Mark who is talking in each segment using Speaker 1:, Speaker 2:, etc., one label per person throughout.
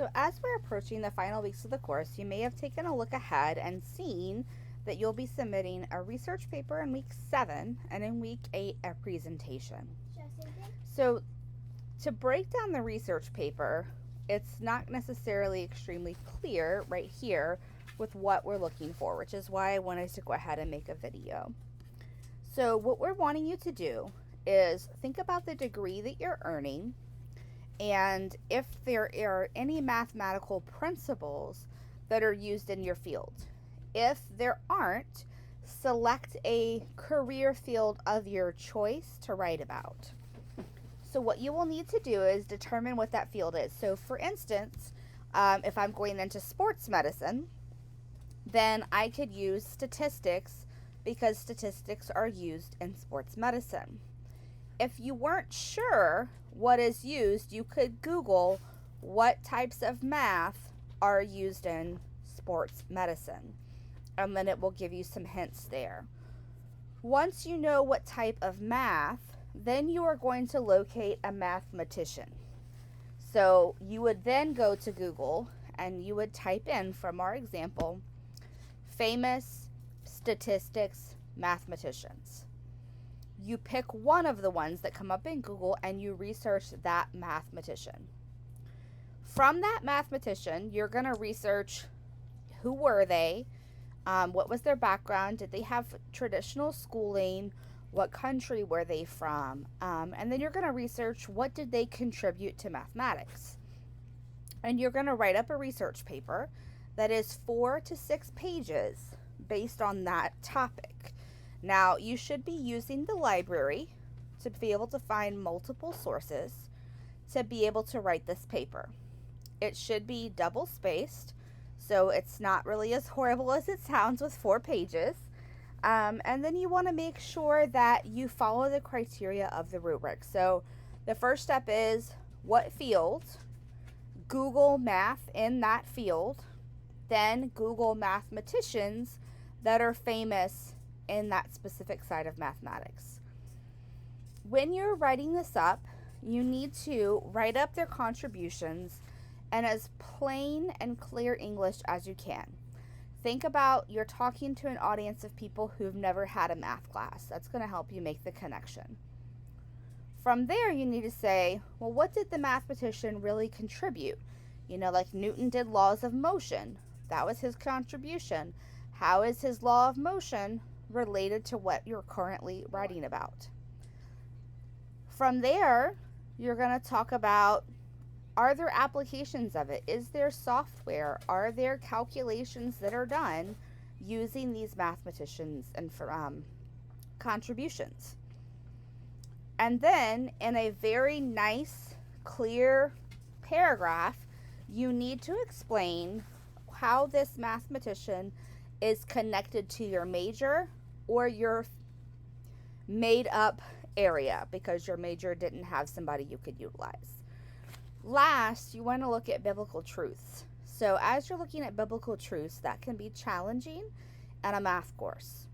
Speaker 1: So as we're approaching the final weeks of the course, you may have taken a look ahead and seen that you'll be submitting a research paper in week 7 and in week 8 a presentation. So to break down the research paper, it's not necessarily extremely clear right here with what we're looking for, which is why I wanted to go ahead and make a video. So what we're wanting you to do is think about the degree that you're earning, and if there are any mathematical principles that are used in your field. If there aren't, select a career field of your choice to write about. So what you will need to do is determine what that field is. So for instance, if I'm going into sports medicine, then I could use statistics because statistics are used in sports medicine. If you weren't sure what is used, you could Google what types of math are used in sports medicine, and then it will give you some hints there. Once you know what type of math, then you are going to locate a mathematician. So you would then go to Google and you would type in, from our example, famous statistics mathematicians. You pick one of the ones that come up in Google and you research that mathematician. From that mathematician, you're going to research who were they, what was their background, did they have traditional schooling, what country were they from, and then you're going to research what did they contribute to mathematics. And you're going to write up a research paper that is 4 to 6 pages based on that topic. Now, you should be using the library to be able to find multiple sources to be able to write this paper. It should be double spaced, so it's not really as horrible as it sounds with 4 pages. And then you want to make sure that you follow the criteria of the rubric. So the first step is what field, Google math in that field, then Google mathematicians that are famous in that specific side of mathematics. When you're writing this up, you need to write up their contributions in as plain and clear English as you can. Think about you're talking to an audience of people who've never had a math class. That's going to help you make the connection. From there, you need to say, well, what did the mathematician really contribute? You know, like Newton did laws of motion. That was his contribution. How is his law of motion related to what you're currently writing about? From there, you're going to talk about, are there applications of it? Is there software? Are there calculations that are done using these mathematicians and contributions? And then in a very nice, clear paragraph, you need to explain how this mathematician is connected to your major or your made up area because your major didn't have somebody you could utilize. Last, you want to look at biblical truths. So as you're looking at biblical truths, that can be challenging in a math course.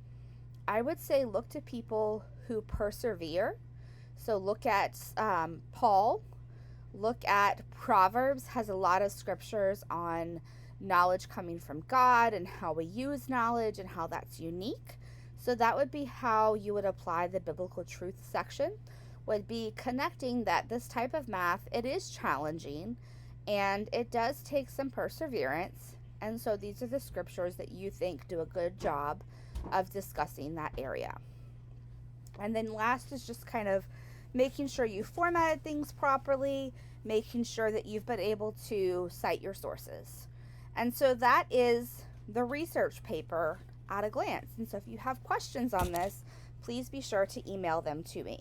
Speaker 1: I would say look to people who persevere. So look at Paul. Look at Proverbs, has a lot of scriptures on knowledge coming from God and how we use knowledge and how that's unique. So that would be how you would apply the biblical truth section, would be connecting that this type of math, it is challenging and it does take some perseverance. And so these are the scriptures that you think do a good job of discussing that area. And then last is just kind of making sure you formatted things properly, making sure that you've been able to cite your sources. And so that is the research paper at a glance. And so if you have questions on this, please be sure to email them to me.